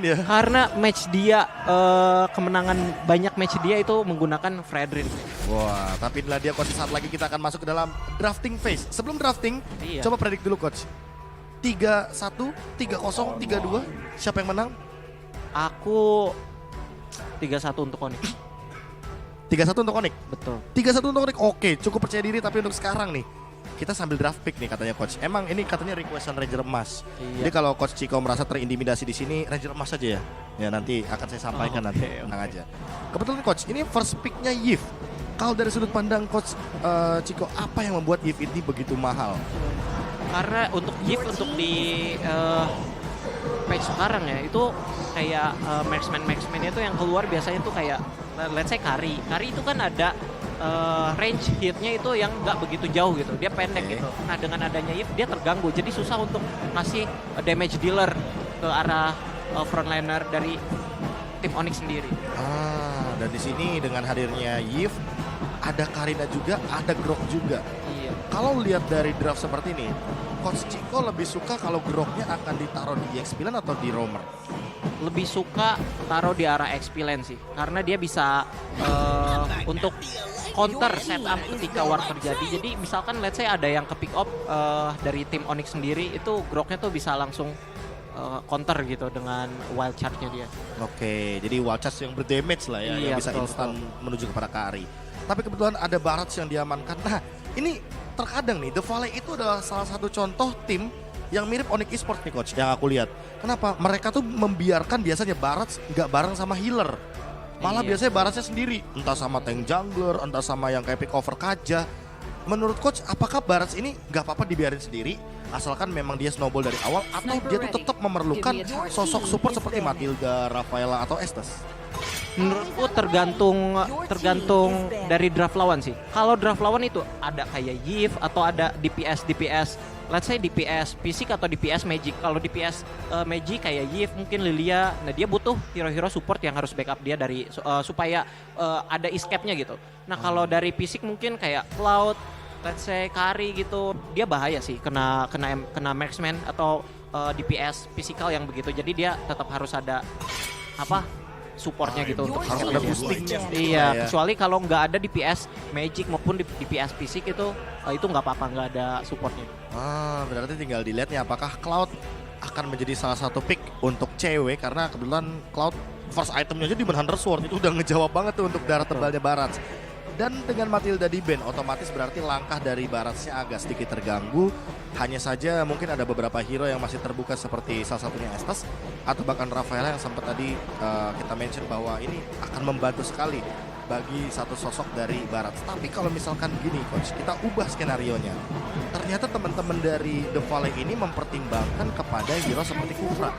dia. Karena match dia, kemenangan banyak match dia itu menggunakan Fredrin. Wah, tapi inilah dia coach, saat lagi kita akan masuk ke dalam drafting phase. Sebelum drafting, Iya. coba predik dulu coach. 3-1, 3-0, 3-2, siapa yang menang? Aku 3-1 untuk Onyx. 3-1 untuk Onyx. Betul. 3-1 untuk Onyx, oke, cukup percaya diri. Tapi untuk sekarang nih, kita sambil draft pick nih katanya coach. Emang ini katanya requestan Ranger emas. Iya. Jadi kalau coach Ciko merasa terintimidasi di sini, Ranger emas aja ya. Ya nanti akan saya sampaikan Oh, nanti, oke. tenang aja. Kebetulan coach, ini first picknya Yif. Kalau dari sudut pandang coach Ciko, apa yang membuat Yif ini begitu mahal? Karena untuk Yip untuk di patch sekarang ya itu kayak marksman itu yang keluar biasanya tuh kayak let's say Kari itu kan ada range hitnya itu yang nggak begitu jauh gitu, dia pendek Oke. gitu. Nah dengan adanya Yip dia terganggu, jadi susah untuk ngasih damage dealer ke arah frontliner dari tim Onyx sendiri. Dan di sini dengan hadirnya Yif, ada Karina juga, ada Grok juga. Iya. Kalau lihat dari draft seperti ini, Coach Ciko lebih suka kalau Groknya akan ditaruh di EX9 atau di Roamer? Lebih suka taruh di arah XP lane sih, karena dia bisa untuk counter setup ketika war terjadi. Jadi misalkan let's say ada yang ke pick up dari tim Onyx sendiri, itu Groknya tuh bisa langsung counter gitu dengan wild charge-nya dia. Oke, jadi wild charge yang berdamage lah ya, Iya, yang bisa betul, instan menuju kepada Kari. Tapi kebetulan ada Barats yang diamankan. Nah, ini terkadang nih, The Valley itu adalah salah satu contoh tim yang mirip Onyx Esports nih coach, yang aku lihat. Kenapa? Mereka tuh membiarkan biasanya Barats nggak bareng sama healer. Malah Iya. biasanya Baratsnya sendiri, entah sama tank jungler, entah sama yang kayak pick over Kaja. Menurut coach, apakah Barats ini nggak apa-apa dibiarin sendiri, asalkan memang dia snowball dari awal, atau dia tuh tetap memerlukan sosok support seperti Matilda, Rafaela, atau Estes? Menurutku tergantung dari draft lawan sih. Kalau draft lawan itu ada kayak Yif atau ada DPS, let's say DPS Fisik atau DPS Magic. Kalau DPS Magic kayak Yif, mungkin Lilia, nah dia butuh hero-hero support yang harus backup dia dari supaya ada escape-nya gitu. Nah kalau dari Fisik mungkin kayak Cloud, let's say Kari gitu, dia bahaya sih kena marksman atau DPS physical yang begitu. Jadi dia tetap harus ada supportnya gitu untuk Harus skill ada dia. boostingnya. Iya, Ya. kecuali kalau nggak ada DPS Magic maupun DPS Fisik itu nggak apa-apa, nggak ada supportnya. Berarti tinggal dilihat nih apakah Cloud akan menjadi salah satu pick untuk cewek, karena kebetulan Cloud first itemnya aja di Hunter Sword itu udah ngejawab banget tuh untuk darah tebalnya Barats. Dan dengan Matilda di ban, otomatis berarti langkah dari Baratsnya agak sedikit terganggu. Hanya saja mungkin ada beberapa hero yang masih terbuka seperti salah satunya Estes atau bahkan Rafaela yang sempat tadi kita mention bahwa ini akan membantu sekali bagi satu sosok dari Barats. Tapi kalau misalkan gini coach, kita ubah skenarionya. Ternyata teman-teman dari The Valley ini mempertimbangkan kepada hero seperti Kufra.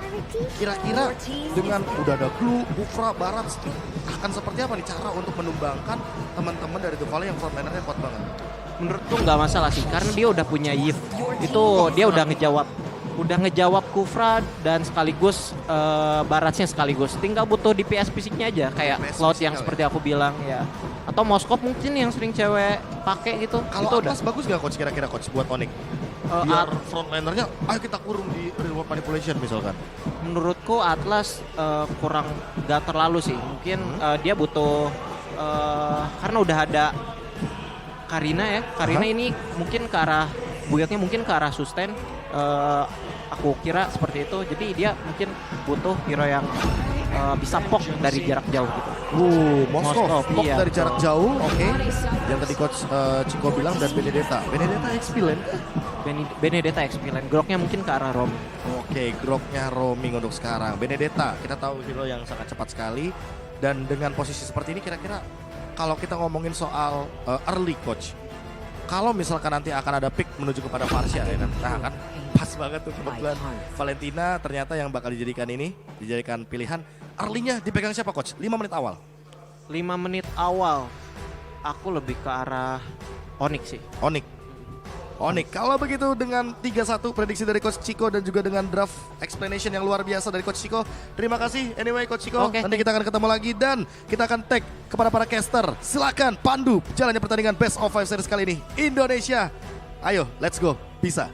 Kira-kira dengan udah ada Glue, Kufra, Barats, akan seperti apa nih cara untuk menumbangkan teman-teman dari The Valley yang frontlinernya kuat banget? Menurutku nggak masalah sih, karena dia udah punya Yif. Itu dia udah ngejawab Kufra dan sekaligus Baratsnya sekaligus. Tinggal butuh DPS fisiknya aja kayak DPS Cloud fisikal yang ya? seperti aku bilang ya. Atau Moskop mungkin yang sering cewek pakai gitu. Kalau Itu udah. Atlas bagus gak coach kira-kira coach buat Onyx? Biar frontlinernya, ayo kita kurung di reward manipulation misalkan. Menurutku Atlas kurang gak terlalu sih. Mungkin dia butuh karena udah ada Karina ya. Karina ini mungkin ke arah build-nya mungkin ke arah sustain. Aku kira seperti itu. Jadi dia mungkin butuh hero yang bisa pok dari jarak jauh gitu. Moskov, pop iya. dari jarak jauh, oke. Yang tadi coach Ciko bilang, dan Benedetta XP lane. Benedetta XP lane. Groknya mungkin ke arah Rom. Oke, Groknya roaming untuk sekarang. Benedetta, kita tahu hero yang sangat cepat sekali. Dan dengan posisi seperti ini kira-kira kalau kita ngomongin soal early coach, kalau misalkan nanti akan ada pick menuju kepada Varsha ya kan, nah kan pas banget tuh kebetulan Valentina ternyata yang bakal dijadikan pilihan. Early-nya dipegang siapa coach? 5 menit awal. 5 menit awal aku lebih ke arah Onyx sih. Onyx. Kalau begitu dengan 3-1 prediksi dari Coach Ciko dan juga dengan draft explanation yang luar biasa dari Coach Ciko. Terima kasih anyway Coach Ciko. Oke. Nanti kita akan ketemu lagi dan kita akan tag kepada para caster. Silakan pandu jalannya pertandingan Best of 5 series kali ini. Indonesia. Ayo, let's go. Bisa.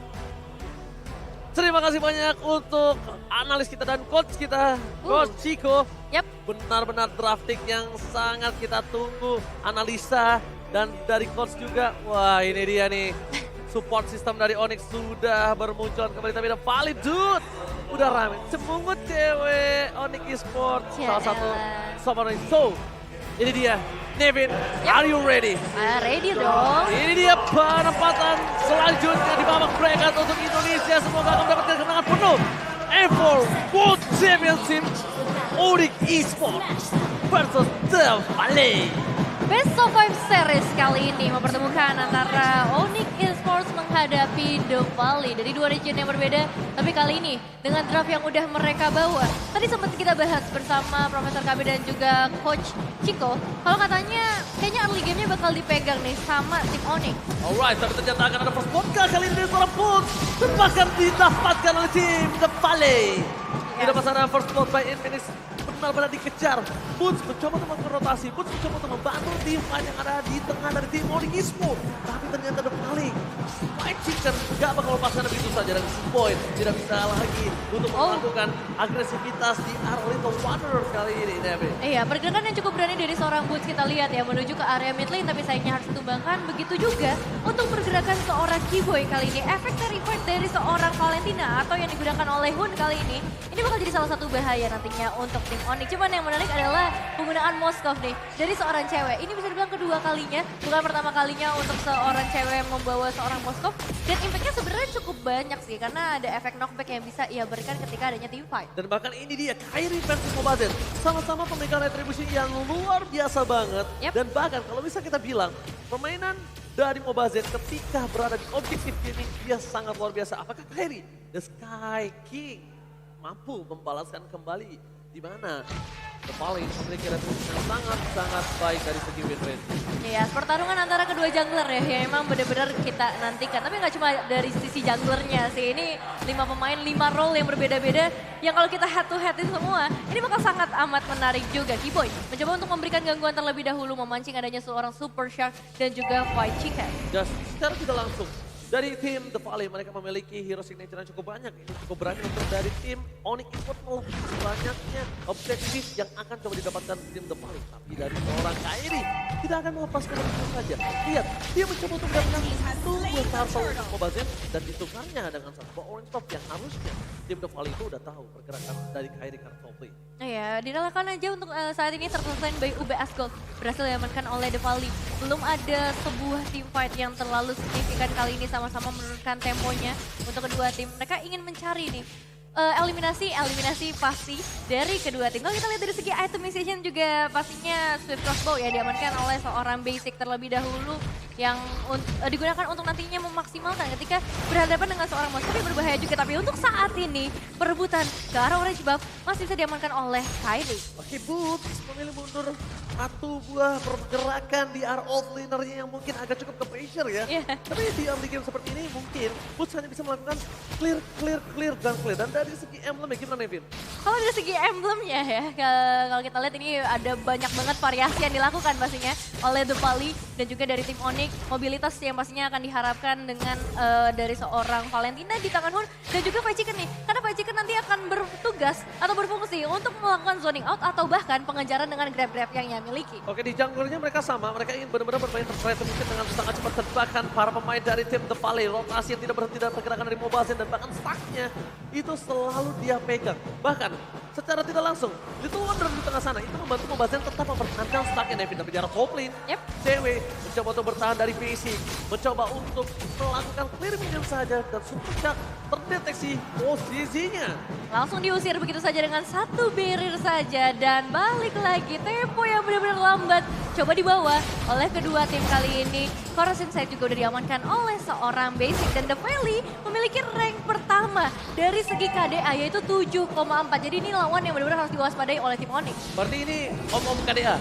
Terima kasih banyak untuk analis kita dan coach kita, Coach Chico. Yap. Benar-benar drafting yang sangat kita tunggu, analisa dan dari coach juga. Wah, ini dia nih. Support system dari Onyx sudah bermunculan kembali, tapi udah valid dude. Udah rame, cemungut cewek Onyx Esports, Ya salah satu elah. sobat. So, ini dia. Nevin, are you ready? Ready dong. Ini dia penempatan selanjutnya di babak bracket untuk Indonesia. Semoga akan mendapatkan kemenangan penuh. F4 World Championship Onyx Esports versus The Valley. Best of 5 series kali ini mempertemukan antara Onyx Esports menghadapi The Valley dari dua region yang berbeda. Tapi kali ini dengan draft yang udah mereka bawa. Tadi sempat kita bahas bersama Profesor KB dan juga Coach Chico. Kalau katanya kayaknya early game-nya bakal dipegang nih sama tim Onyx. Alright, tapi ternyata akan ada first vodka kali ini dari seorang Put. Dan bahkan didapatkan oleh tim The Valley. Tidak masalah first blood by Infinix. Benar-benar dikejar. Boots mencoba untuk melakukan rotasi. Boots mencoba untuk membantu tim lain yang ada di tengah dari tim Onyx Esports. Tapi ternyata The Valley. White Chicken gak bakal lepaskan begitu saja. Dan Boyd tidak bisa lagi untuk melakukan agresivitas di arah Little Wanderers kali ini. Iya, pergerakan yang cukup berani dari seorang Boots kita lihat ya menuju ke area mid lane, tapi sayangnya harus ditumbangkan. Begitu juga untuk pergerakan seorang Keyboy kali ini. Efek revive dari seorang Valentina atau yang digunakan oleh Hun kali ini bakal jadi salah satu bahaya nantinya untuk tim Onyx. Cuman yang menarik adalah penggunaan Moskov nih dari seorang cewek. Ini bisa dibilang kedua kalinya, bukan pertama kalinya untuk seorang cewek yang membawa seorang Moskov. Dan impactnya sebenarnya cukup banyak sih karena ada efek knockback yang bisa ia berikan ketika adanya team fight. Dan bahkan ini dia Kairi versus Mobazen. Sama-sama pemegang retribusi yang luar biasa banget. Yep. Dan bahkan kalau bisa kita bilang permainan dari Mobazen ketika berada di objektif ini dia sangat luar biasa. Apakah Kairi, The Sky King, mampu membalaskan kembali di mana The Valley memiliki retribusi yang sangat-sangat baik dari segi win rate. Iya, pertarungan antara kedua jungler ya yang memang benar-benar kita nantikan. Tapi nggak cuma dari sisi junglernya sih. Ini 5 pemain, 5 role yang berbeda-beda. Yang kalau kita head to head itu semua, ini bakal sangat amat menarik juga. Keyboy mencoba untuk memberikan gangguan terlebih dahulu, memancing adanya seorang Super Shark dan juga White Chicken. Dan secara tidak langsung, dari tim The Valley mereka memiliki hero signature yang cukup banyak. Ini cukup berani untuk dari tim Onyx Esports melepas banyaknya objektif yang akan coba didapatkan tim The Valley. Tapi dari seorang Kairi tidak akan melepaskan begitu saja. Lihat, dia mencoba untuk mendapatkan satu buah turtle untuk Mobazen dan ditukarnya dengan satu buah orange top yang harusnya tim The Valley itu udah tahu pergerakan dari Kairi Kartopli. Iya, direlakan aja untuk saat ini terselesaikan by UBS Gold. Berhasil diamankan oleh The Valley. Belum ada sebuah team fight yang terlalu signifikan kali ini sama-sama menurunkan temponya untuk kedua tim. Mereka ingin mencari nih eliminasi pasti dari kedua tim. Kalau kita lihat dari segi itemization juga pastinya Swift Crossbow ya diamankan oleh seorang basic terlebih dahulu yang digunakan untuk nantinya memaksimalkan ketika berhadapan dengan seorang monster yang berbahaya juga. Tapi untuk saat ini perebutan ke arah orange buff masih bisa diamankan oleh Kairi. Oke, Boots memilih mundur satu buah pergerakan di arah offlanernya yang mungkin agak cukup ke pressure ya. Yeah. Tapi di early game seperti ini mungkin Boots hanya bisa melakukan clear. Dan dari segi emblemnya gimana Nevin? Kalau dari segi emblemnya ya, kalau kita lihat ini ada banyak banget variasi yang dilakukan pastinya oleh The Valley dan juga dari tim Onyx. Mobilitas yang pastinya akan diharapkan dengan dari seorang Valentina di tangan Hun dan juga White Chicken nih. Karena White Chicken nanti akan bertugas atau berfungsi untuk melakukan zoning out atau bahkan pengejaran dengan grab-grab yang ia miliki. Oke, di junglernya mereka sama, mereka ingin benar-benar bermain terkait mungkin dengan sangat cepat dan bahkan para pemain dari tim The Valley, rotasi yang tidak berhenti dan pergerakan dari Mobazen dan bahkan stacknya itu selalu dia pegang. Bahkan secara tidak langsung, Little Wonder di tengah sana itu membantu Mobazen tetap mempertahankan stacknya Nevin. Tapi di arah top lane, Yep. cewek mencoba untuk bertahan dari basic, mencoba untuk melakukan clear minion saja dan Super Shark terdeteksi posisinya. Langsung diusir begitu saja dengan satu barrier saja dan balik lagi tempo yang benar-benar lambat. Coba dibawa oleh kedua tim kali ini. Chorus Inside juga udah diamankan oleh seorang basic dan The Valley memiliki rank pertama dari segi KDA yaitu 7,4. Jadi ini lawan yang benar-benar harus diwaspadai oleh tim Onyx. Berarti ini om-om KDA,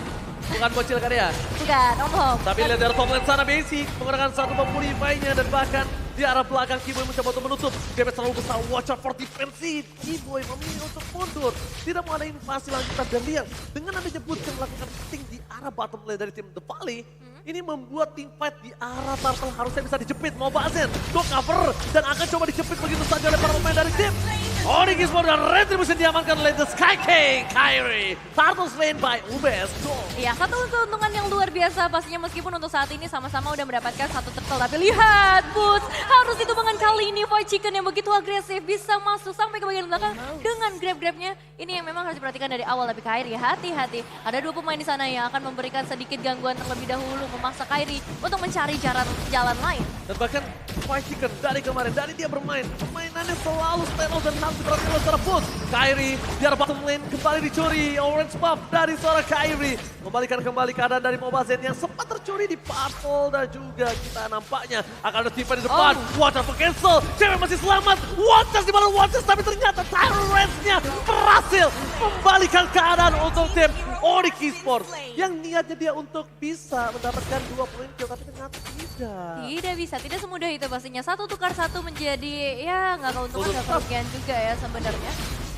bukan bocil KDA. Bukan, Om. Tapi lihat dari top lane sana basic, menggunakan satu pemurify-nya dan bahkan di arah belakang Keyboy mencoba untuk menutup. Damage terlalu besar, watch out for defensive. Keyboy memilih untuk mundur. Tidak mau ada invasi lanjutan dan lihat dengan adanya Boots yang melakukan penting di arah bottom lane dari tim The Valley. Ini membuat team fight di arah Turtle harusnya bisa dijepit. Mobazen, go cover dan akan coba dijepit begitu saja oleh para pemain dari tim Onyx Esports dan Retribution diamankan oleh The Sky King, Kairi. Turtle slain by UBS Gold. Iya, satu keuntungan yang luar biasa pastinya meskipun untuk saat ini sama-sama udah mendapatkan satu turtle. Tapi lihat, Boots harus ditumbangkan kali ini. Void Chicken yang begitu agresif bisa masuk sampai ke bagian belakang dengan grab-grabnya. Ini yang memang harus diperhatikan dari awal. Tapi Kairi hati-hati, ada 2 pemain di sana yang akan memberikan sedikit gangguan terlebih dahulu. Memaksa Kairi untuk mencari jalan lain. Dan bahkan Void Chicken dari kemarin, dari dia bermain, permainannya selalu stand out dan harus diperhatikan oleh seorang Boots. Kairi di arah bottom lane kembali dicuri orange buff dari seorang Kairi. Membalikan kembali keadaan dari Mobazen yang sempat tercuri di Parcel dan juga kita nampaknya akan ada tipe di depan. Watch out cancel, cewek masih selamat. Watch out di mana Watch out, tapi ternyata Tyrants-nya berhasil membalikan keadaan untuk tim Onyx Esports. Yang niatnya dia untuk bisa mendapatkan 2 poin kill, tapi ternyata tidak. Tidak bisa, tidak semudah itu pastinya. 1 tukar 1 menjadi ya nggak keuntungan nggak kerugian juga ya sebenarnya.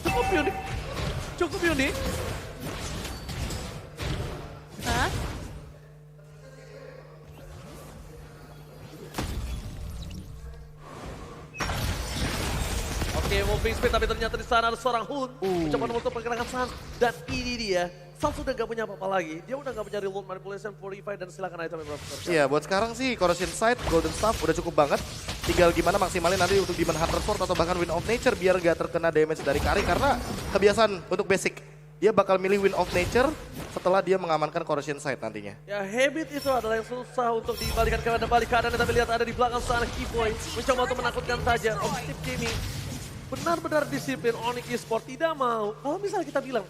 Cukup unik. Cukup unik. Hah? Oke, moving speed, tapi ternyata di sana ada seorang Hun. Mencoba untuk pergerakan Sans. Dan ini dia. Sans udah gak punya apa-apa lagi. Dia udah gak punya reload manipulation, purify, dan silakan item yang berapa. Iya, buat sekarang sih Corrosion Sight, Golden Staff udah cukup banget. Tinggal gimana maksimalin nanti untuk Demon Hunter Sword atau bahkan Wind of Nature biar gak terkena damage dari Kairi. Karena kebiasaan untuk basic, dia bakal milih Wind of Nature setelah dia mengamankan Corrosion Sight nantinya. Ya, habit itu adalah yang susah untuk dibalikan keadaan. Tapi lihat ada di belakang sana Keyboy. Mencoba untuk menakutkan saja. Objektif Kimi benar-benar disiplin. Onyx Esports tidak mau. Kalau misalnya kita bilang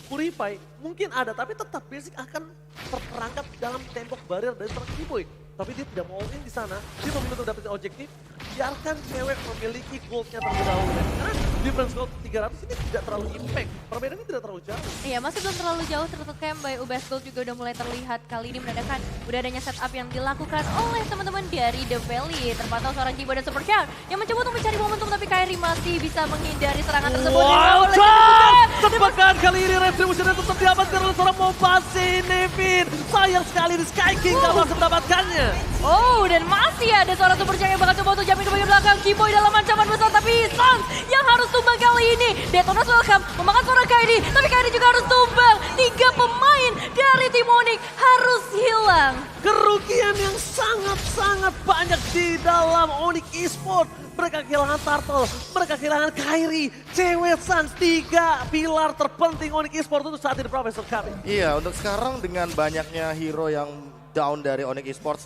Purify mungkin ada, tapi tetap basic akan terperangkap dalam tembok barrier dari seorang Keyboy. Tapi dia tidak mau all in di sana. Dia memilih untuk dapetin objektif. Biarkan cewek memiliki goldnya terlebih dahulu. Karena difference gold 300 ini tidak terlalu impact. Perbedaannya tidak terlalu jauh. Iya, masih belum terlalu jauh. Turtle Camp by UBS Gold juga udah mulai terlihat. Kali ini menandakan udah adanya setup yang dilakukan oleh teman-teman dari The Valley. Terpantau seorang Kibo dan Supercharge yang mencoba untuk mencari momentum, tapi Kairi masih bisa menghindari serangan tersebut. Wow, Chan! Tebakan kali ini Retribution tetap diamankan oleh seorang Mobazen, Nevin. Sayang sekali di Sky King gak bisa mendapatkannya. Oh, dan masih ada seorang Supercharge yang bakal coba untuk jamin ke bagian belakang. Kiboy dalam ancaman besar, tapi Sans yang harus tumbang kali ini. Detonas welcome, memakan seorang Kairi, tapi Kairi juga harus tumbang. 3 pemain dari tim Onyx harus hilang. Kerugian yang sangat-sangat banyak di dalam Onyx Esports. Mereka kehilangan Turtle, mereka kehilangan Kairi, cewek Sans, 3 pilar terpenting Onyx Esports untuk saat ini Profesor Kami. Iya, untuk sekarang dengan banyaknya hero yang down dari Onyx Esports,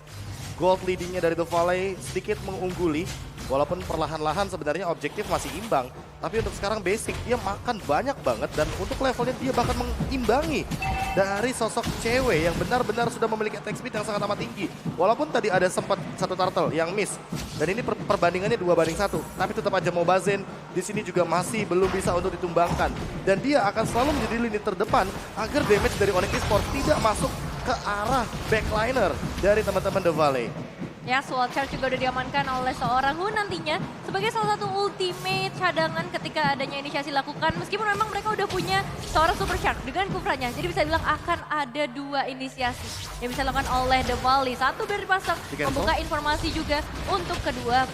gold leadingnya dari The Valley sedikit mengungguli. Walaupun perlahan-lahan sebenarnya objektif masih imbang. Tapi untuk sekarang basic dia makan banyak banget dan untuk levelnya dia bahkan mengimbangi dari sosok cewek yang benar-benar sudah memiliki attack speed yang sangat amat tinggi. Walaupun tadi ada sempat 1 turtle yang miss. Dan ini perbandingannya 2-1. Tapi tetap aja Mobazen di sini juga masih belum bisa untuk ditumbangkan. Dan dia akan selalu menjadi lini terdepan agar damage dari Onyx Esports tidak masuk ke arah backliner dari teman-teman The Valley. Ya, Sword Charge juga udah diamankan oleh seorang Hun nantinya sebagai salah satu ultimate cadangan ketika adanya inisiasi lakukan. Meskipun memang mereka udah punya seorang Super Charge dengan Kufranya. Jadi bisa bilang akan ada 2 inisiasi yang bisa dilakukan oleh The Valley. Satu dari pasang membuka informasi juga untuk kedua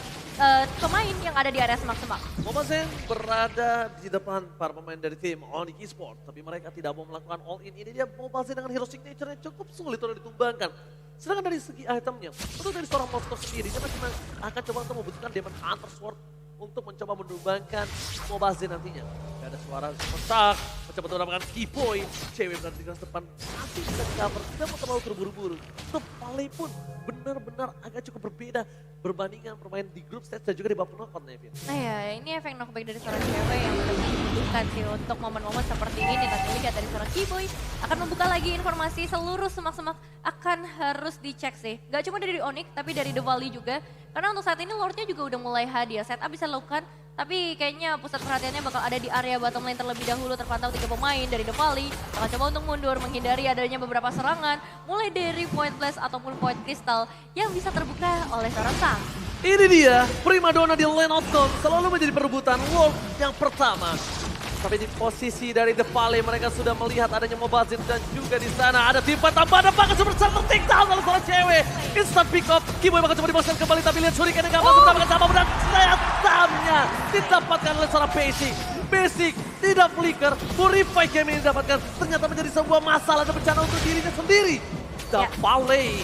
pemain yang ada di area semak-semak. Mobazen berada di depan para pemain dari tim Onyx Esports, tapi mereka tidak mau melakukan all in. Ini dia Mobazen dengan hero signature-nya cukup sulit untuk ditumbangkan. Sedangkan dari segi itemnya, untuk dari seorang monster sendiri, dia masih akan coba untuk membutuhkan Demon Hunter Sword untuk mencoba menumbangkan Mobazen nantinya. Ada suara Superstar, mencoba untuk mendapatkan Keyboy, cewek berada di garis depan, masih bisa di cover, tidak mau terlalu terburu-buru. Tepalnya pun benar-benar agak cukup berbeda berbandingkan bermain di grup stage dan juga di babak knockout, Nevin. Nah ya, ini efek knockback dari seorang cewek yang benar-benar dibutuhkan sih untuk momen-momen seperti ini. Tapi lihat dari seorang Keyboy akan membuka lagi informasi seluruh semak-semak akan harus dicek sih. Gak cuma dari Onyx, tapi dari The Valley juga. Karena untuk saat ini lordnya juga udah mulai hadir. Setup bisa dilakukan, tapi kayaknya pusat perhatiannya bakal ada di area bottom lane terlebih dahulu. Terpantau 3 pemain dari The Valley akan coba untuk mundur, menghindari adanya beberapa serangan. Mulai dari Void Blast ataupun Void Crystal yang bisa terbuka oleh seorang Sang. Ini dia, primadona di lane outcome selalu menjadi perebutan world yang pertama. Tapi di posisi dari The Valley mereka sudah melihat adanya Mobazin dan juga di sana ada tim tambahan dan bahkan super satu takedown oleh seorang cewek. Instant pick up, Kiboy bakal coba diboskan kembali tapi lihat Shuriken yang gak masuk mendapatkan sama dan setamnya didapatkan oleh seorang Basic. Basic tidak flicker, Purify game ini didapatkan ternyata menjadi sebuah masalah dan bencana untuk dirinya sendiri. The Valley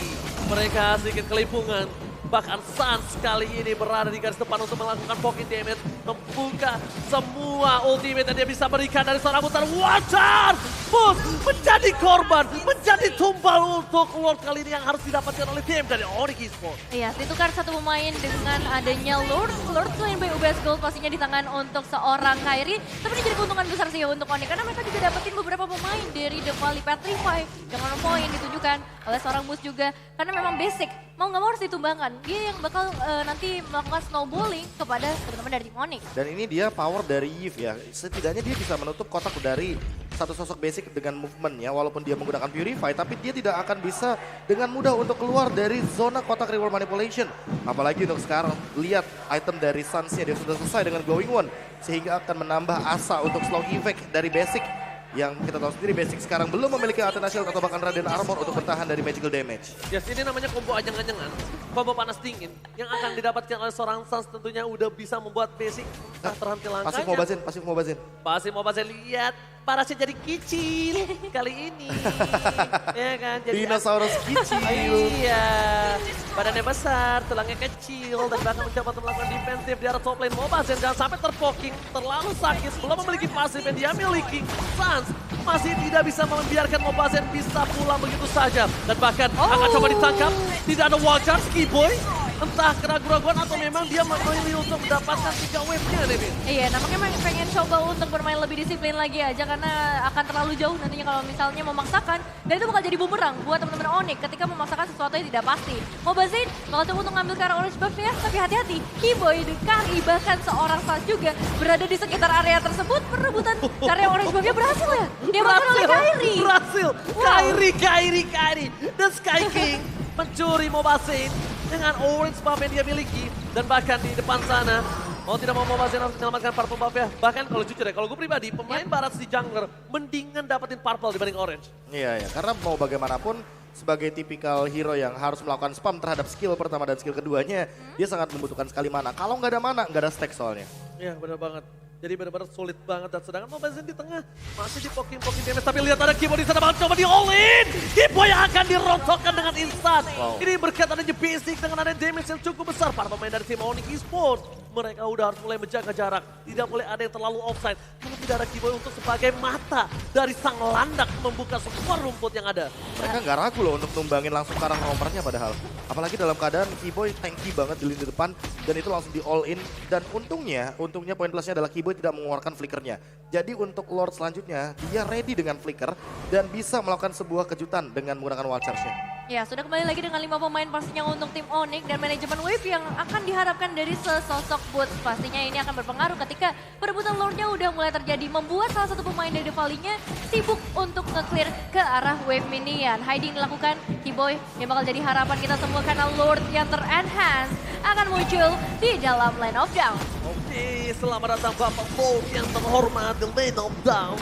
mereka sedikit kelimpungan. Bahkan Sans kali ini berada di garis depan untuk melakukan pocket damage. Membuka semua ultimate yang dia bisa berikan dari seorang mutar Watcher. Bus menjadi korban, menjadi tumbal untuk Lord kali ini yang harus didapatkan oleh tim dari Onyx Esports. Iya, ditukar satu pemain dengan adanya Lord. Lord selain by UBS Gold pastinya di tangan untuk seorang Kairi. Tapi ini jadi keuntungan besar sih untuk Onyx. Karena mereka juga dapetin beberapa pemain dari The Valley Petrify. Dengan poin ditunjukkan oleh seorang Bus juga. Karena memang basic, mau nggak mau harus ditumbangkan. Dia yang bakal nanti melakukan snowballing kepada teman-teman dari tim Onyx. Dan ini dia power dari Yves ya. Setidaknya dia bisa menutup kotak dari satu sosok basic dengan movementnya. Walaupun dia menggunakan Purify, tapi dia tidak akan bisa dengan mudah untuk keluar dari zona kotak reward manipulation. Apalagi untuk sekarang, lihat item dari Suns-nya dia sudah selesai dengan Glowing One. Sehingga akan menambah asa untuk slow effect dari basic. Yang kita tahu sendiri basic sekarang belum memiliki Athena Shield atau bahkan Radiant Armor untuk bertahan dari magical damage. Yes, ini namanya combo ajang-ajangan, combo panas dingin yang akan didapatkan oleh seorang Sans tentunya udah bisa membuat basic entah terhenti langkahnya. Pasif Mobazin. Pasti mau saya lihat parasnya jadi kecil kali ini. Ya kan, jadi Dinosaurus kecil. iya, badannya besar, tulangnya kecil, dan bahkan mencoba untuk melakukan defensif di arah top lane Mobazin. Jangan sampai terpoking, terlalu sakit, belum memiliki pasif yang dia miliki. Sans masih tidak bisa membiarkan Mobazin bisa pulang begitu saja. Dan bahkan akan coba ditangkap, tidak ada Watcher, Kiboy. Entah keraguan-keraguan atau memang dia memilih untuk mendapatkan 3 wave-nya nih, Bin. Iya, nampaknya pengen coba untuk bermain lebih disiplin lagi aja karena akan terlalu jauh nantinya kalau misalnya memaksakan. Dan itu bakal jadi bumerang buat teman-teman Onyx ketika memaksakan sesuatu yang tidak pasti. Mobazin bakal coba untuk ngambil ke arah orange buff ya, tapi hati-hati. Kiboy, Kari, bahkan seorang Sans juga berada di sekitar area tersebut. Perebutan karya orange buff-nya berhasil ya. Dia makan oleh Kairi. Berhasil, Wow. Kairi. Dan Sky King mencuri Mobazin dengan orange buff yang dia miliki. Dan bahkan di depan sana, mau tidak mau Mobazin harus menyelamatkan purple buff ya. Bahkan kalau jujur ya, kalau gue pribadi, pemain barat di jungler mendingan dapetin purple dibanding orange. Iya, karena mau bagaimanapun sebagai tipikal hero yang harus melakukan spam terhadap skill pertama dan skill keduanya, dia sangat membutuhkan sekali mana. Kalau nggak ada mana, nggak ada stack soalnya. Iya benar banget. Jadi benar-benar sulit banget dan sedangkan Mobazin di tengah masih di poking damage. Tapi lihat ada Kiboy di sana bakal coba di all in. Kiboy yang akan dirontokkan dengan instan. Wow. Ini berkat adanya basic dengan ada damage yang cukup besar. Para pemain dari tim Onyx Esports mereka udah harus mulai menjaga jarak. Tidak boleh ada yang terlalu offside. Kalau tidak ada Kiboy untuk sebagai mata dari sang landak membuka semua rumput yang ada. Mereka nggak ragu loh untuk numbangin langsung ke arah romernya padahal. Apalagi dalam keadaan Kiboy tanky banget di lini depan dan itu langsung di all in. Dan untungnya poin plusnya adalah Kiboy tidak mengeluarkan flickernya. Jadi untuk Lord selanjutnya dia ready dengan flicker dan bisa melakukan sebuah kejutan dengan menggunakan wild charge-nya. Ya, sudah kembali lagi dengan 5 pemain pastinya untuk tim Onyx dan manajemen wave yang akan diharapkan dari sesosok Boots. Pastinya ini akan berpengaruh ketika perebutan Lordnya udah mulai terjadi. Membuat salah satu pemain dari The Valley-nya sibuk untuk nge-clear ke arah wave minion. Hiding dilakukan, Kiboy yang bakal jadi harapan kita semua karena Lord yang ter-enhance akan muncul di dalam Lane of Down. Oke, selamat datang Bapak Lord yang terhormat di Lane of Down.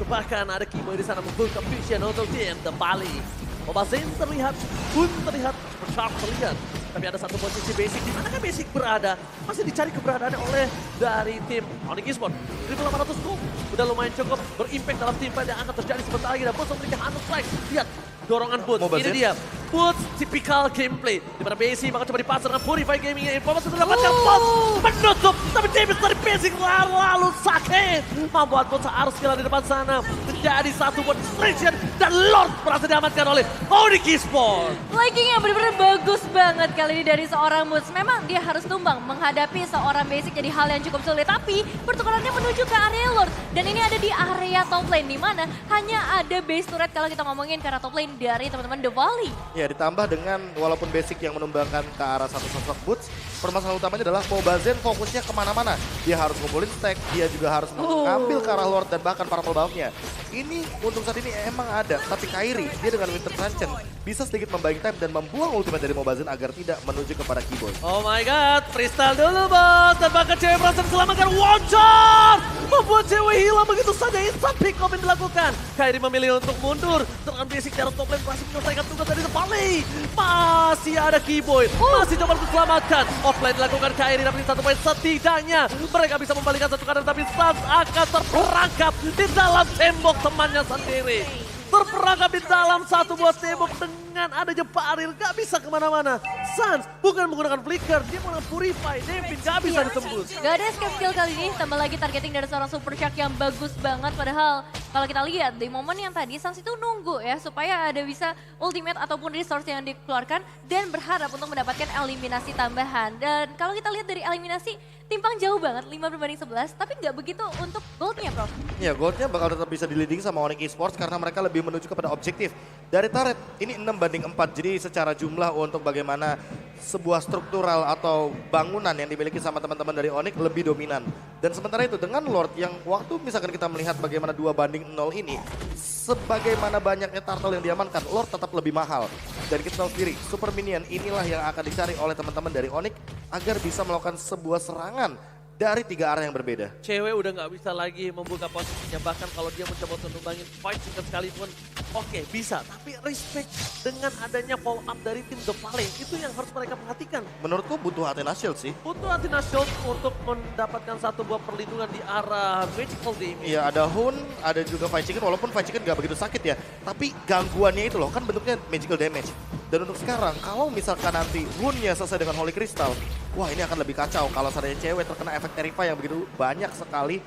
Bahkan ada Kiboy di sana membuka vision untuk tim The Valley. Mobazin terlihat, Boon terlihat, Supercharge terlihat. Tapi ada satu posisi basic, di mana kan basic berada? Masih dicari keberadaannya oleh dari tim Onyx Esports. 1.800 gold, udah lumayan cukup berimpact dalam tim fight yang akan terjadi sebentar lagi. Dan Boots memiliki Hunter Flags, lihat dorongan Boots, Mobazin. ini dia. Boots, typical gameplay. Di mana basic bakal coba dipasar dengan Purify Gaming. Informasi sudah dapatkan Boots menutup. Tapi damage dari basic lalu sakit. Membuat Boots harus kira di depan sana. Menjadi satu buat distraction. Dan Lord berhasil diamankan oleh Onyx Esports. Flankingnya benar-benar bagus banget kali ini dari seorang Boots. Memang dia harus tumbang menghadapi seorang basic jadi hal yang cukup sulit. Tapi pertukarannya menuju ke area Lord. Dan ini ada di area top lane di mana hanya ada base turret kalau kita ngomongin ke arah top lane dari teman-teman The Valley. Ya, ditambah dengan walaupun basic yang menumbangkan ke arah satu sosok Boots, permasalahan utamanya adalah Mobazin fokusnya kemana-mana. Dia harus ngumpulin stack, dia juga harus mengambil ke arah Lord dan bahkan purple buff-nya. Ini untuk saat ini emang ada, tapi Kairi dia dengan Winter Transcend bisa sedikit membagi time dan membuang ultimate dari Mobazin agar tidak menuju kepada Kiboy. Oh my god, freestyle dulu bos. Dan bahkan cewek berhasil diselamatkan. Watcher! membuat cewek hilang begitu saja. Instant pick off yang dilakukan. Kairi memilih untuk mundur. Serangan basic dari top lane berhasil menyelesaikan tugas dari The Valley. Masih ada Keyboy, masih coba untuk selamatkan. Offline dilakukan Kairi dapat satu poin setidaknya. Mereka bisa membalikan satu keadaan tapi Sans akan terperangkap di dalam tembok temannya sendiri. Terperangkap di dalam satu buah tembok dengan adanya barir, gak bisa kemana-mana. Sans bukan menggunakan flicker, dia menggunakan purify, Devin gak bisa ditembus. Gak ada escape kill kali ini, tambah lagi targeting dari seorang Super Shark yang bagus banget. Padahal kalau kita lihat di momen yang tadi, Sans itu nunggu ya supaya ada bisa ultimate ataupun resource yang dikeluarkan dan berharap untuk mendapatkan eliminasi tambahan. Dan kalau kita lihat dari eliminasi, timpang jauh banget, 5-11, tapi nggak begitu untuk goldnya, Prof. Ya, goldnya bakal tetap bisa di-leading sama Onyx Esports karena mereka lebih menuju kepada objektif. Dari turret, ini 6-4, jadi secara jumlah untuk bagaimana sebuah struktural atau bangunan yang dimiliki sama teman-teman dari Onyx lebih dominan. Dan sementara itu dengan Lord yang waktu misalkan kita melihat bagaimana 2-0 ini, sebagaimana banyaknya turtle yang diamankan, Lord tetap lebih mahal. Dan kita tahu sendiri, Super Minion inilah yang akan dicari oleh teman-teman dari Onyx agar bisa melakukan sebuah serangan dari 3 arah yang berbeda. Cewek udah nggak bisa lagi membuka posisinya, bahkan kalau dia mencoba untuk numbangin fight singkat sekalipun, oke, bisa. Tapi respect dengan adanya follow up dari tim The Valley, itu yang harus mereka perhatikan. Menurutku butuh Athena Shield sih. Butuh Athena Shield untuk mendapatkan satu buah perlindungan di arah Magical Damage. Iya, ada Hun, ada juga Fight Chicken, walaupun Fight Chicken gak begitu sakit ya. Tapi gangguannya itu loh, kan bentuknya magical damage. Dan untuk sekarang, kalau misalkan nanti Hun-nya selesai dengan Holy Crystal, wah ini akan lebih kacau kalau seandainya cewek terkena efek Terrify yang begitu banyak sekali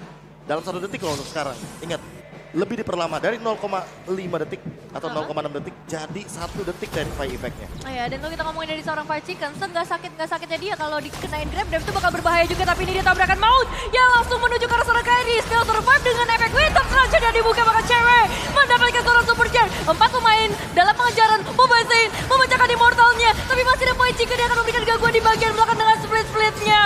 dalam 1 detik loh untuk sekarang. Ingat, lebih diperlama dari 0,5 detik atau 0,6 detik jadi 1 detik Terrify efeknya. Oh ya, dan kalau kita ngomongin dari seorang Fight Chicken, nggak sakitnya dia kalau dikenain grab itu bakal berbahaya juga, tapi ini dia tabrakan maut yang langsung menuju ke arah seorang Kairi. Still survive dengan efek Winter Sludge yang dibuka, maka cewek mendapatkan seorang Super Shark. 4 pemain dalam pengejaran Mobile Zain memecahkan immortalnya, tapi masih ada Fight Chicken yang akan memberikan gangguan di bagian belakang dengan split-splitnya.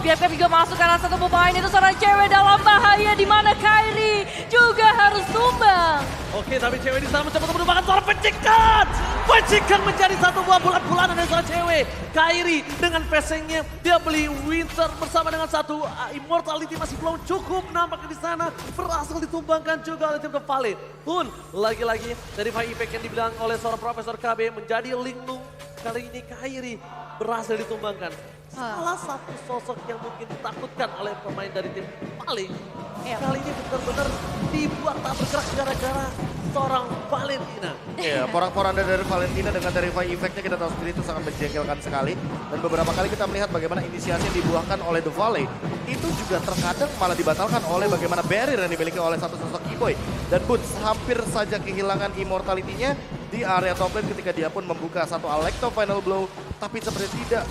BFF juga masuk karena satu pemain itu seorang cewek dalam bahaya, di mana Kairi juga harus tumbang. Oke, tapi cewek di sana mencoba untuk menumbangkan seorang pecikan. Pecikan menjadi satu buah bulan-bulanan dari seorang cewek. Kairi dengan passingnya, dia beli Winter bersama dengan satu immortality masih belum cukup. Nampaknya di sana berhasil ditumbangkan juga oleh tim The Valley. Hun, lagi-lagi dari High Impact yang dibilang oleh seorang Profesor KB menjadi linglung. Kali ini Kairi berhasil ditumbangkan. Salah satu sosok yang mungkin ditakutkan oleh pemain dari tim paling. Kali ini benar-benar dibuat tak bergerak gara-gara seorang Valentina. Iya, porak-poranda dari Valentina dengan Terrify Effect-nya kita tahu sendiri itu sangat menjengkelkan sekali. Dan beberapa kali kita melihat bagaimana inisiasi yang dibuahkan oleh The Valley itu juga terkadang malah dibatalkan oleh bagaimana barrier yang dimiliki oleh satu sosok Keyboy. Dan Boots hampir saja kehilangan immortality-nya di area top lane ketika dia pun membuka satu Alecto Final Blow, tapi seperti tidak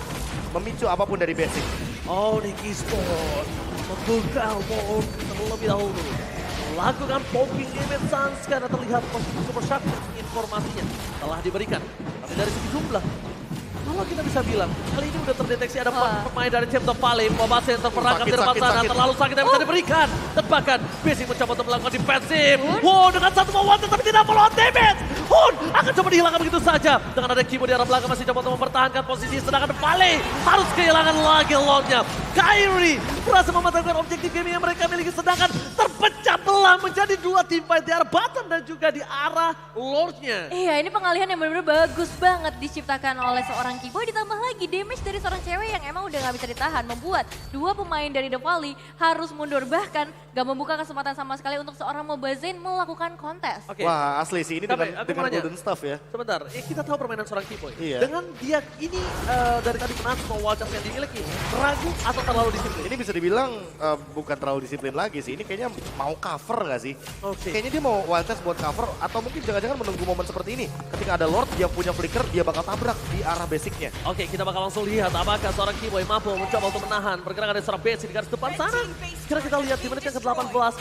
memicu apapun dari basic. Nicky Sport membuka mode terlebih dahulu. Lakukan poking damage Sans karena terlihat posisi Super Shark informasinya telah diberikan. Tapi dari segi jumlah, kalau kita bisa bilang, kali ini udah terdeteksi ada pemain dari tim The Valley. Mobase yang terperangkap di depan sana, terlalu sakit yang bisa diberikan. Dan bahkan, Basic mencoba untuk melakukan defensif. Wow, dengan satu one tapi tidak follow damage. Hun akan coba dihilangkan begitu saja. Dengan ada Kimo di arah belakang masih coba untuk mempertahankan posisi, sedangkan The Valley harus kehilangan lagi Lordnya. Kairi berhasil mematahkan objektif game yang mereka miliki, sedangkan terpecah belah menjadi 2 tim fight di arah bottom dan juga di arah Lordnya. Iya, ini pengalihan yang benar-benar bagus banget diciptakan oleh seorang Keyboy, ditambah lagi damage dari seorang cewek yang emang udah gak bisa ditahan, membuat 2 pemain dari The Valley harus mundur, bahkan gak membuka kesempatan sama sekali untuk seorang Mobile Zain melakukan kontes. Wah, asli sih ini dengan golden stuff ya. Sebentar, kita tahu permainan seorang Keyboy. Iya. Dengan dia ini dari tadi menang semua wall charge yang dimiliki, ragu atau terlalu disiplin? Ini bisa dibilang bukan terlalu disiplin lagi sih. Ini kayaknya mau cover gak sih? Oke. Kayaknya dia mau wild test buat cover atau mungkin jangan-jangan menunggu momen seperti ini. Ketika ada Lord, dia punya flicker, dia bakal tabrak di arah basicnya. Oke, kita bakal langsung lihat apakah seorang Keyboy mampu mencoba untuk menahan pergerakan dari seorang basic di garis depan sana. Sekarang kita lihat di menit yang ke-18,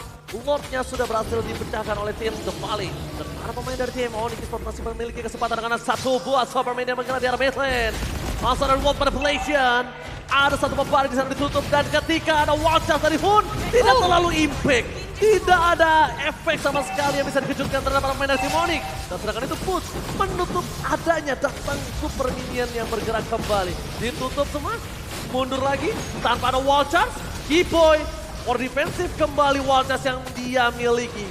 Lordnya sudah berhasil dipecahkan oleh tim The Valley. Dan para pemain dari tim Onyx Esports masih memiliki kesempatan dengan satu buah Superman yang menggelar di arah mid lane. Masa dari World Manipulation. Ada satu pembalik di sana ditutup, dan ketika ada wall charge dari Hun, tidak terlalu impact. Tidak ada efek sama sekali yang bisa dikejutkan terhadap para pemain dari tim Onyx. Dan sedangkan itu Push menutup adanya datang Super Minion yang bergerak kembali. Ditutup semua, mundur lagi tanpa ada wall charge. Keyboy Core defensif kembali Waltz yang dia miliki.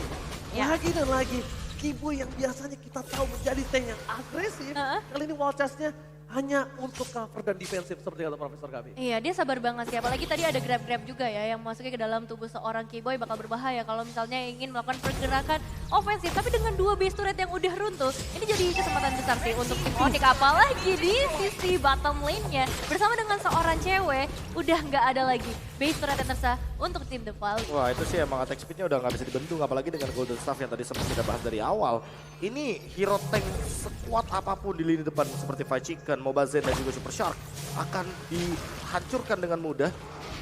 Ya. Lagi dan lagi, Kiboy yang biasanya kita tahu menjadi tank yang agresif. Kali ini Waltz-nya hanya untuk cover dan defensif seperti kata Profesor kami. Iya, dia sabar banget sih. Apalagi tadi ada grab-grab juga ya yang masuknya ke dalam tubuh seorang Kiboy bakal berbahaya kalau misalnya ingin melakukan pergerakan ofensif. Tapi dengan 2 base turret yang udah runtuh, ini jadi kesempatan besar sih untuk tim Onyx. Apalagi di sisi bottom lane-nya bersama dengan seorang cewek udah nggak ada lagi base turret yang tersisa untuk tim The Valley. Wah itu sih emang attack speed-nya udah nggak bisa dibendung, apalagi dengan Golden Staff yang tadi sempat kita bahas dari awal. Ini hero tank sekuat apapun di lini depan seperti Fight Chicken, Mobazen dan juga Super Shark akan dihancurkan dengan mudah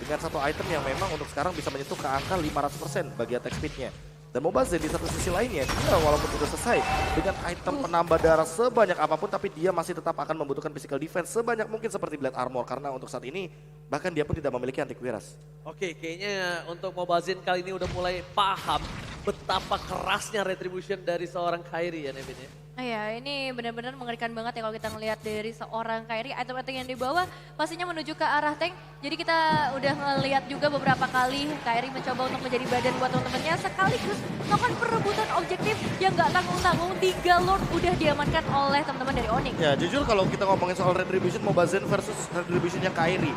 dengan satu item yang memang untuk sekarang bisa menyentuh ke angka 500% bagi attack speed-nya. Dan Mobazen di satu sisi lainnya, dia walaupun sudah selesai dengan item penambah darah sebanyak apapun, tapi dia masih tetap akan membutuhkan physical defense sebanyak mungkin seperti Blade Armor. Karena untuk saat ini, bahkan dia pun tidak memiliki anti-Quiras. Oke, kayaknya untuk Mobazin kali ini udah mulai paham betapa kerasnya retribution dari seorang Kairi ya Nevin ya. Iya, ini benar-benar mengerikan banget ya kalau kita ngelihat dari seorang Kairi, item-item yang dibawa pastinya menuju ke arah tank. Jadi kita udah ngelihat juga beberapa kali Kairi mencoba untuk menjadi badan buat teman-temannya sekaligus melakukan perebutan objektif yang gak tanggung-tanggung. 3 Lord udah diamankan oleh teman-teman dari Onyx. Ya jujur kalau kita ngomongin soal retribution Mobazen versus retributionnya Kairi,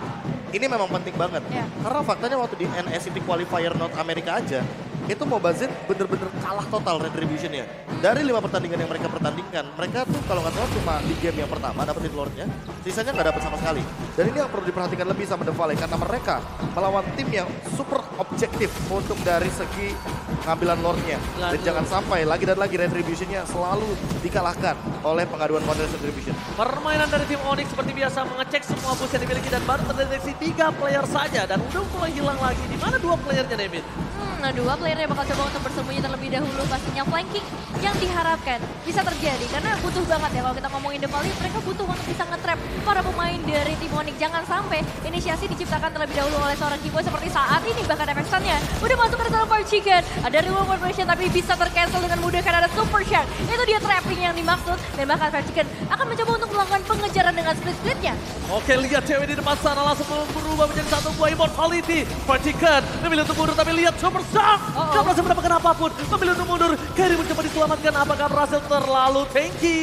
ini memang penting banget. Ya. Karena faktanya waktu di NSCT Qualifier North America aja, itu Mobazen bener-bener kalah total retributionnya. Dari 5 pertandingan yang mereka pertandingkan, mereka tuh kalau nggak salah cuma di game yang pertama dapetin Lordnya, sisanya nggak dapet sama sekali. Dan ini yang perlu diperhatikan lebih sama The Valley, karena mereka melawan tim yang super objektif untuk dari segi pengambilan Lordnya. Dan jangan sampai lagi dan lagi retributionnya selalu dikalahkan oleh pengaduan counter retribution. Permainan dari tim Onyx seperti biasa mengecek semua boost yang dimiliki dan baru terdeteksi 3 player saja dan udah mulai hilang lagi. Di mana 2 playernya Nevin? Nah, 2 playernya bakal coba untuk bersembunyi terlebih dahulu. Pastinya flanking yang diharapkan bisa terjadi karena butuh banget ya kalau kita ngomongin The Valley, mereka butuh untuk bisa nge-trap para pemain dari tim Onyx. Jangan sampai inisiasi diciptakan terlebih dahulu oleh seorang Kiboy seperti saat ini, bahkan efek stun-nya udah masuk ke dalam Fight Chicken. Ada reward formation tapi bisa tercancel dengan mudah karena ada Super Shark. Itu dia trapping yang dimaksud dan bahkan Fight Chicken akan mencoba untuk melakukan pengejaran dengan split-splitnya. Oke, lihat cewek di depan sana langsung berubah menjadi satu buah immortality. Fight Chicken memilih untuk mundur tapi lihat Super Shark gak berhasil mendapatkan apapun. Memilih untuk mundur, Kairi mencoba diselamatkan, apakah berhasil? Terlalu tanky.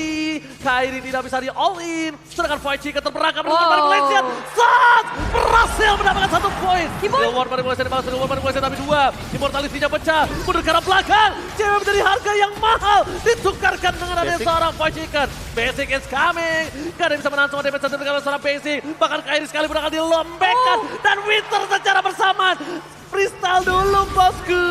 Kairi tidak bisa di all in. Sedangkan Fight Chicken terperangkap dengan Manipulation. Saat berhasil mendapatkan 1 poin. Reward Manipulation dibalas, reward Manipulation tapi 2. Immortality-nya pecah, mundur ke arah belakang. Cewek menjadi harga yang mahal. Ditukarkan dengan adanya seorang Fight Chicken. Basic is coming. Gak ada yang bisa menahan semua damage satu dengan seorang Basic. Bahkan Kairi sekali akan dilembekkan. Dan Winter secara bersamaan. Freestyle dulu bosku.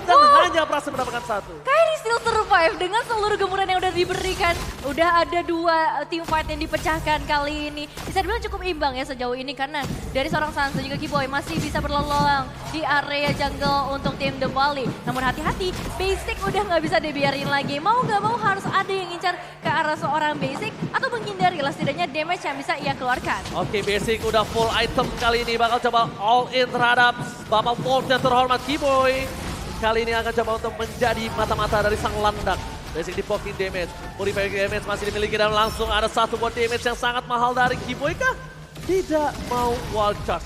Dan hanya berhasil mendapatkan 1. Kairi still survive dengan seluruh gemuran yang udah diberikan. Udah ada 2 team fight yang dipecahkan kali ini. Bisa dibilang cukup imbang ya sejauh ini karena dari seorang Sans dan juga Kiboy masih bisa berlalu-lalang di area jungle untuk tim The Valley. Namun hati-hati, Basic udah nggak bisa dibiarin lagi. Mau nggak mau harus ada yang ngincar ke arah seorang Basic atau menghindari lah setidaknya damage yang bisa ia keluarkan. Oke, Basic udah full item kali ini. Bakal coba all in terhadap Bapak Wolf yang terhormat Kiboy. Kali ini akan coba untuk menjadi mata-mata dari sang landak. Basic di poking damage, purifier damage masih dimiliki dan langsung ada 1 buat damage yang sangat mahal dari Kiboy kah? Tidak mau wild charge.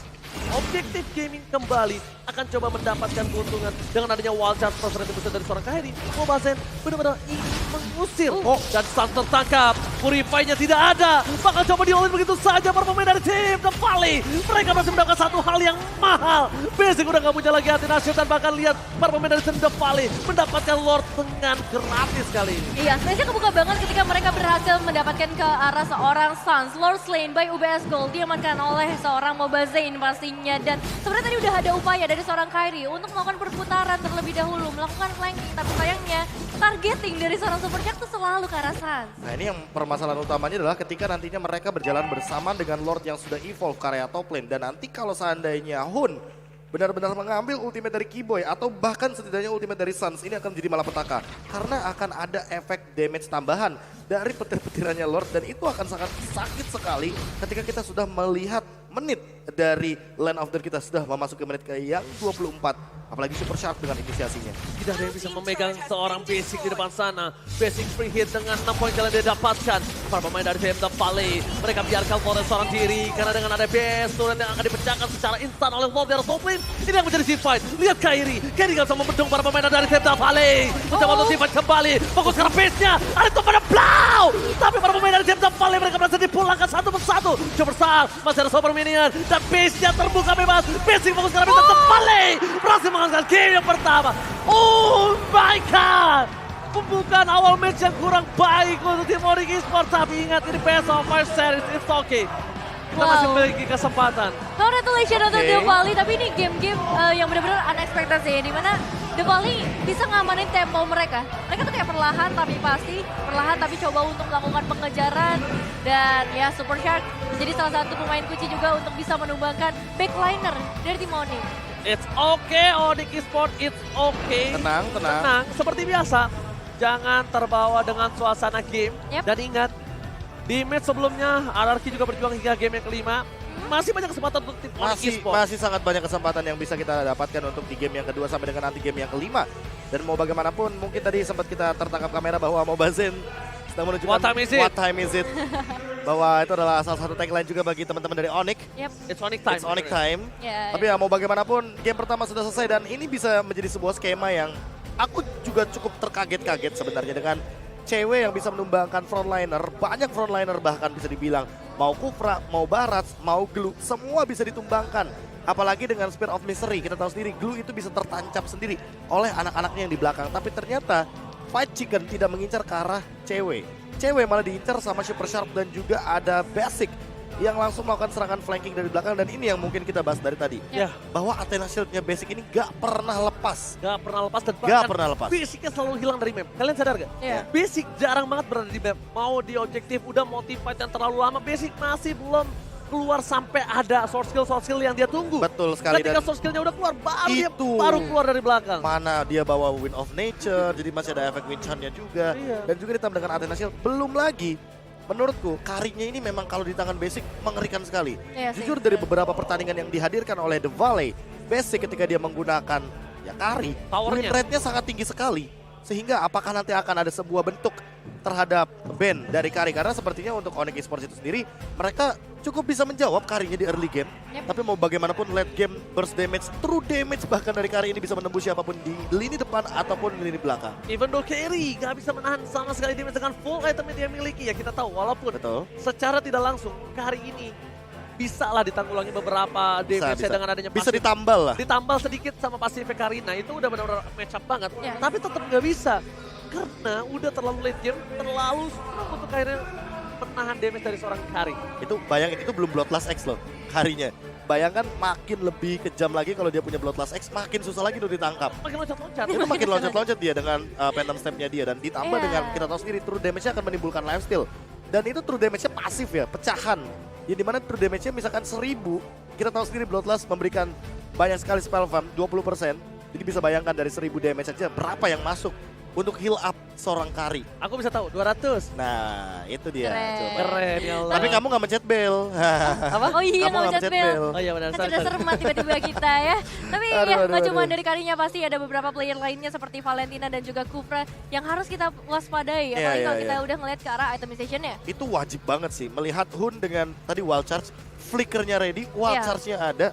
Objektif gaming kembali akan coba mendapatkan keuntungan dengan adanya wild charge plus retribution dari seorang Kairi. Mobazen benar-benar ingin mengusir. Dan sang tertangkap, purify-nya tidak ada. Bakal coba di-all-in begitu saja para pemain dari tim The Valley. Mereka masih mendapatkan satu hal yang mahal. Basic udah gak punya lagi anti nasib dan bahkan lihat para pemain dari tim The Valley mendapatkan Lord dengan gratis kali ini. Iya, space-nya kebuka banget ketika mereka berhasil mendapatkan ke arah seorang Sans. Lord slain by UBS Gold diamankan oleh seorang Mobazen pastinya. Dan sebenarnya tadi udah ada upaya dari seorang Kairi untuk melakukan perputaran terlebih dahulu, melakukan flanking. Tapi sayangnya targeting dari seorang Super Shark itu selalu ke arah Sans. Nah ini yang permasalahan utamanya adalah ketika nantinya mereka berjalan bersama dengan Lord yang sudah evolve ke area top lane. Dan nanti kalau seandainya Hun benar-benar mengambil ultimate dari Kiboy atau bahkan setidaknya ultimate dari Sans, ini akan menjadi malapetaka. Karena akan ada efek damage tambahan dari petir-petirannya Lord dan itu akan sangat sakit sekali ketika kita sudah melihat menit dari Land of Dawn kita sudah memasuki menit ke yang 24. Apalagi Super Sharp dengan inisiasinya. Tidak ada yang bisa memegang seorang Basic di depan sana. Basic free hit dengan 6 poin jalan dia dapatkan. Para pemain dari VM The Valley. Mereka biarkan Flores seorang diri. Karena dengan ada BS, turret yang akan dipecahkan secara instan oleh Volter Soplin. Ini yang menjadi team fight. Lihat Kairi. Kairi gak bisa membendung para pemain dari VM The Valley. Mencoba untuk team fight kembali. Fokus ke base-nya. Ada itu pada Blau. Tapi para pemain dari VM The Valley mereka berhasil dipulangkan satu persatu. Super Star. Masih ada Super Minion. Dan base-nya terbuka bebas. Basic fokus ke base The Valley. Berhasil mengalahkan game yang pertama. Oh my god. Pembukaan awal match yang kurang baik untuk tim Onyx Esports. Tapi ingat ini best of 5 series. It's okay. Kita masih memiliki kesempatan. Congratulations untuk The Valley, tapi ini game-game yang benar-benar unexpected sih. Dimana The Valley bisa ngamanin tempo mereka. Mereka tuh kayak perlahan tapi pasti, perlahan tapi coba untuk melakukan pengejaran. Dan ya Super Shark menjadi salah satu pemain kunci juga untuk bisa menumbangkan backliner dari tim Onyx. It's okay, Onyx Esports, it's okay. Tenang, tenang. Tenang, seperti biasa. Jangan terbawa dengan suasana game. Yep. Dan ingat, di match sebelumnya, RRQ juga berjuang hingga game yang kelima. Masih banyak kesempatan untuk tim Onyx Esports. Masih sangat banyak kesempatan yang bisa kita dapatkan untuk di game yang kedua sampai dengan nanti game yang kelima. Dan mau bagaimanapun, mungkin tadi sempat kita tertangkap kamera bahwa Mobazen sedang menunjukkan What time is it? What time is it? Bahwa itu adalah salah satu tagline juga bagi teman-teman dari Onyx. Yep. It's Onyx time. It's Onyx time. Ya, Tapi ya mau bagaimanapun, game pertama sudah selesai dan ini bisa menjadi sebuah skema yang aku juga cukup terkaget-kaget sebenarnya dengan cewek yang bisa menumbangkan frontliner. Banyak frontliner bahkan bisa dibilang. Mau Kufra, mau Barat, mau Glue, semua bisa ditumbangkan. Apalagi dengan Spear of Misery, kita tahu sendiri Glue itu bisa tertancap sendiri oleh anak-anaknya yang di belakang. Tapi ternyata Fight Chicken tidak mengincar ke arah cewek. Cewek malah diincar sama Super Sharp dan juga ada Basic yang langsung melakukan serangan flanking dari belakang. Dan ini yang mungkin kita bahas dari tadi. Ya, Bahwa Athena Shield-nya Basic ini gak pernah lepas. gak pernah lepas dan Gak bahkan pernah lepas. Basicnya selalu hilang dari map. Kalian sadar gak? Iya. Basic jarang banget berada di map. Mau di objektif, udah mau team fight yang terlalu lama. Basic masih belum keluar sampai ada source skill yang dia tunggu. Betul sekali. Ketika Dan source skillnya udah keluar, baru dia Itu. baru keluar dari belakang. mana dia bawa Wind of Nature, jadi masih ada efek Wind Chant-nya juga. Iya. Dan juga ditambah dengan Athena Shield. Belum lagi, menurutku Karinya ini memang kalau di tangan Basic mengerikan sekali. Iya sih. Jujur dari beberapa pertandingan yang dihadirkan oleh The Valley, Basic ketika dia menggunakan ya Kari, Powernya. win rate-nya sangat tinggi sekali. Sehingga apakah nanti akan ada sebuah bentuk terhadap ban dari Kari? Karena sepertinya untuk Onyx Esports itu sendiri, mereka cukup bisa menjawab Karinya di early game. Yep. Tapi mau bagaimanapun late game, burst damage, true damage bahkan dari Kari ini bisa menembus siapapun di lini depan ataupun di lini belakang. Even though Carry gak bisa menahan sama sekali damage dengan full item yang dia miliki. Ya kita tahu walaupun Betul. secara tidak langsung Carry ini bisa lah ditanggulangi beberapa damage dengan adanya Bisa pasif. ditambal lah. Ditambal sedikit sama pasif Karina itu udah benar-benar match up banget. Ya. Tapi tetap nggak bisa karena udah terlalu late game, terlalu strong untuk akhirnya menahan damage dari seorang Kari. Itu bayangin, itu belum Bloodlust X loh, Karinya. Bayangkan makin lebih kejam lagi kalau dia punya Bloodlust X, makin susah lagi untuk ditangkap. Makin loncat-loncat. Itu makin loncat-loncat dia dengan Phantom Step-nya dia. Dan ditambah Iya. dengan, kita tahu sendiri, true damage-nya akan menimbulkan lifesteal. Dan itu true damage-nya pasif ya, pecahan. Yang dimana true damage-nya misalkan 1000, kita tahu sendiri Bloodlust memberikan banyak sekali spell farm, 20%. Jadi bisa bayangkan dari 1000 damage aja berapa yang masuk untuk heal up seorang Kari. Aku bisa tahu 200. Nah, itu dia. Keren. Coba. Keren ya Allah. Tapi kamu gak mencet bell. Apa? Oh iya, Kamu nggak nggak mencet bel. Oh iya benar. Kan sudah cermat tiba-tiba kita ya. Tapi Aduh, ya aduh, nggak cuma aduh. dari Karinya, pasti ada beberapa player lainnya seperti Valentina dan juga Kufra yang harus kita waspadai. Iya, Apalagi iya, kalau kita iya. udah ngeliat ke arah itemization-nya. Itu wajib banget sih melihat Hun dengan tadi wild charge, flickernya ready, wild Iya. charge-nya ada,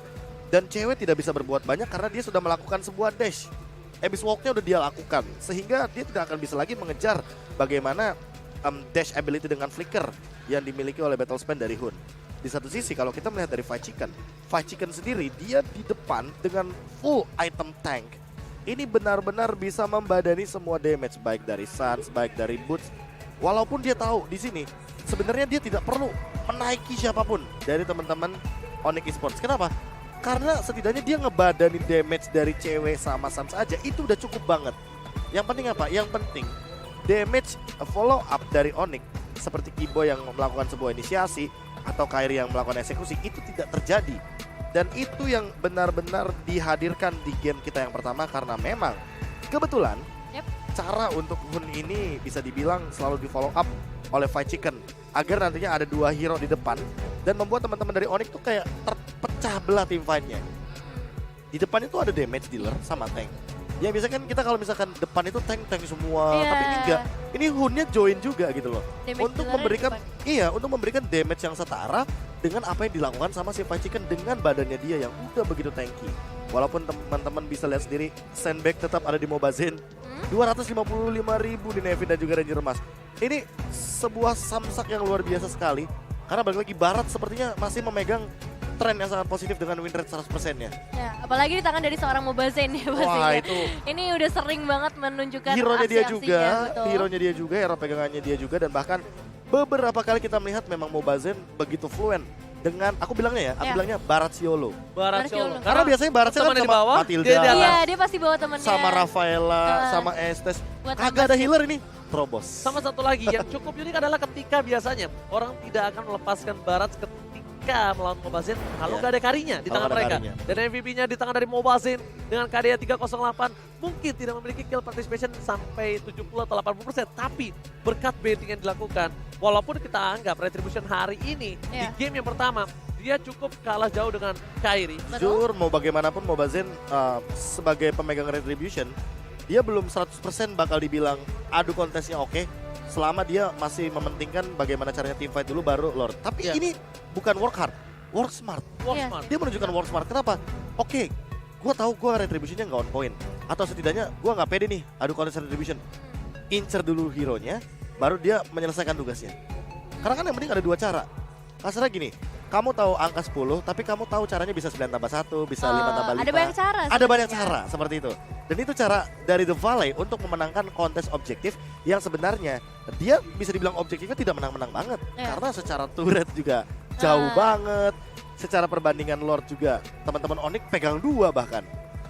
dan cewek tidak bisa berbuat banyak karena dia sudah melakukan sebuah dash. Abyss Walk-nya udah dia lakukan, sehingga dia tidak akan bisa lagi mengejar bagaimana dash ability dengan flicker yang dimiliki oleh Battle Span dari Hun. Di satu sisi kalau kita melihat dari Fight Chicken sendiri dia di depan dengan full item tank. Ini benar-benar bisa membadani semua damage baik dari Suns, baik dari Boots. Walaupun dia tahu di sini sebenarnya dia tidak perlu menaiki siapapun dari teman-teman Onyx Esports. Kenapa? Karena setidaknya dia ngebadanin damage dari cewek sama Suns aja itu udah cukup banget. Yang penting apa? Yang penting damage follow up dari Onyx seperti Kibo yang melakukan sebuah inisiasi atau Kairi yang melakukan eksekusi itu tidak terjadi. Dan itu yang benar-benar dihadirkan di game kita yang pertama karena memang kebetulan Yep. cara untuk Hun ini bisa dibilang selalu di follow up oleh Fight Chicken agar nantinya ada dua hero di depan dan membuat teman-teman dari Onyx tuh kayak terpecah belah tim fight-nya. Di depan itu ada damage dealer sama tank. Ya biasanya kan kita kalau misalkan depan itu tank semua, Iya. tapi ini enggak. Ini Hunnya join juga gitu loh. Damage Untuk dealer-nya memberikan di untuk memberikan damage yang setara dengan apa yang dilakukan sama si Fight Chicken dengan badannya dia yang udah begitu tanky. Walaupun teman-teman bisa lihat sendiri, sandbag tetap ada di Mobazin. 255.000 di Navy dan juga Ranger Emas. Ini sebuah samsak yang luar biasa sekali. Karena balik lagi Barat sepertinya masih memegang tren yang sangat positif dengan win rate 100%-nya. Ya, apalagi di tangan dari seorang Mobazen ya Wah pastinya. itu Ini udah sering banget menunjukkan hero-nya dia aksi-aksinya, juga, betul. hero-nya dia juga, hero pegangannya dia juga, dan bahkan beberapa kali kita melihat memang Mobazen begitu fluent dengan, aku bilangnya Ya. bilangnya Barat Siolo. Barat Ciolo. Ciolo. Karena biasanya Barat kan temannya sama di bawah, Matilda, dia di atas. Iya, dia pasti bawa temennya. sama Rafaela, Ah. sama Estes. Buat Kagak nambah ada sih. healer ini, terobos. Sama satu lagi yang cukup unik adalah ketika biasanya orang tidak akan melepaskan Barat ketika melawan Mobazin kalau Iya. nggak ada karinya di Kalau tangan nggak ada mereka. karinya. Dan MVP-nya di tangan dari Mobazin dengan KDA 308 mungkin tidak memiliki kill participation sampai 70 atau 80%. Tapi berkat baiting yang dilakukan, walaupun kita anggap Retribution hari ini di Iya. game yang pertama, dia cukup kalah jauh dengan Kairi. Jujur mau bagaimanapun Mobazen sebagai pemegang Retribution, dia belum 100% bakal dibilang adu kontesnya oke. Selama dia masih mementingkan bagaimana caranya team fight dulu baru Lord. Tapi Iya. ini bukan work hard, work smart. Work Iya. smart. Dia menunjukkan work smart. Kenapa? Oke, gue tahu gue Retributionnya nggak on point. Atau setidaknya gue nggak pede nih adu kontes Retribution. Incer dulu hero-nya, baru dia menyelesaikan tugasnya. Karena kan yang penting ada dua cara. Kasarnya gini, kamu tahu angka 10, tapi kamu tahu caranya bisa 9+1, bisa 5+5. Ada banyak cara. Ada banyak sebenarnya. cara seperti itu. Dan itu cara dari The Valley untuk memenangkan kontes objektif yang sebenarnya dia bisa dibilang objektifnya tidak menang-menang banget. Iya. Karena secara turret juga jauh Ah. banget. Secara perbandingan Lord juga teman-teman Onyx pegang 2 bahkan.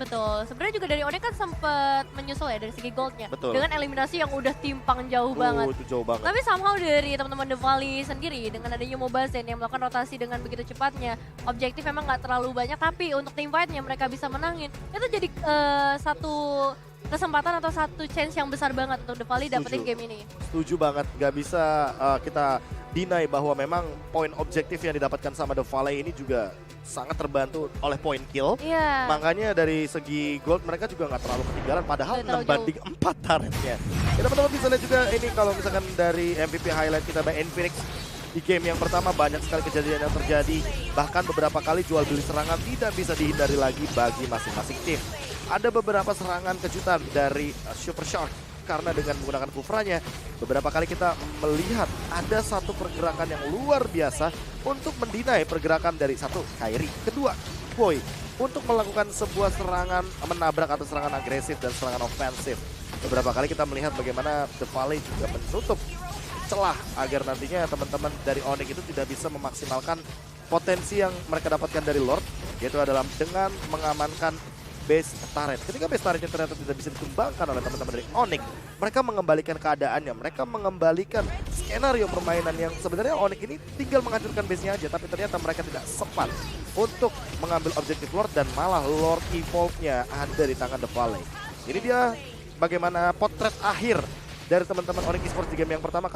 Betul. Sebenarnya juga dari Onyx kan sempat menyusul ya dari segi goldnya. Betul. Dengan eliminasi yang udah timpang jauh banget. Itu jauh banget. Tapi somehow dari teman-teman The Valley sendiri dengan adanya Mobazen yang melakukan rotasi dengan begitu cepatnya, objektif memang nggak terlalu banyak, tapi untuk team fight-nya mereka bisa menangin. Itu jadi satu kesempatan atau satu chance yang besar banget untuk The Valley dapetin Setuju. game ini. Setuju banget, gak bisa kita deny bahwa memang poin objektif yang didapatkan sama The Valley ini juga sangat terbantu oleh poin kill. Iya. Makanya dari segi gold mereka juga nggak terlalu ketinggalan, padahal Nggak terlalu 6 banding 4 turretnya. Ya teman-teman bisa lihat juga ini kalau misalkan dari MVP highlight kita by Infinix. Di game yang pertama banyak sekali kejadian yang terjadi. Bahkan beberapa kali jual beli serangan tidak bisa dihindari lagi bagi masing-masing tim. Ada beberapa serangan kejutan dari Super Shark. Karena dengan menggunakan kufranya, beberapa kali kita melihat ada satu pergerakan yang luar biasa untuk mendinai pergerakan dari satu Kairi. Kedua, Boy untuk melakukan sebuah serangan menabrak atau serangan agresif dan serangan ofensif. Beberapa kali kita melihat bagaimana The Valley juga menutup celah agar nantinya teman-teman dari Onyx itu tidak bisa memaksimalkan potensi yang mereka dapatkan dari Lord, yaitu adalah dengan mengamankan base turret. Ketika base turretnya ternyata tidak bisa dikembangkan oleh teman-teman dari Onyx, mereka mengembalikan keadaannya, mereka mengembalikan skenario permainan yang sebenarnya Onyx ini tinggal menghancurkan base-nya aja, tapi ternyata mereka tidak sempat untuk mengambil objektif Lord dan malah Lord Evolve-nya ada di tangan The Valley. Ini dia bagaimana potret akhir dari teman-teman Onyx Esports di game yang pertama.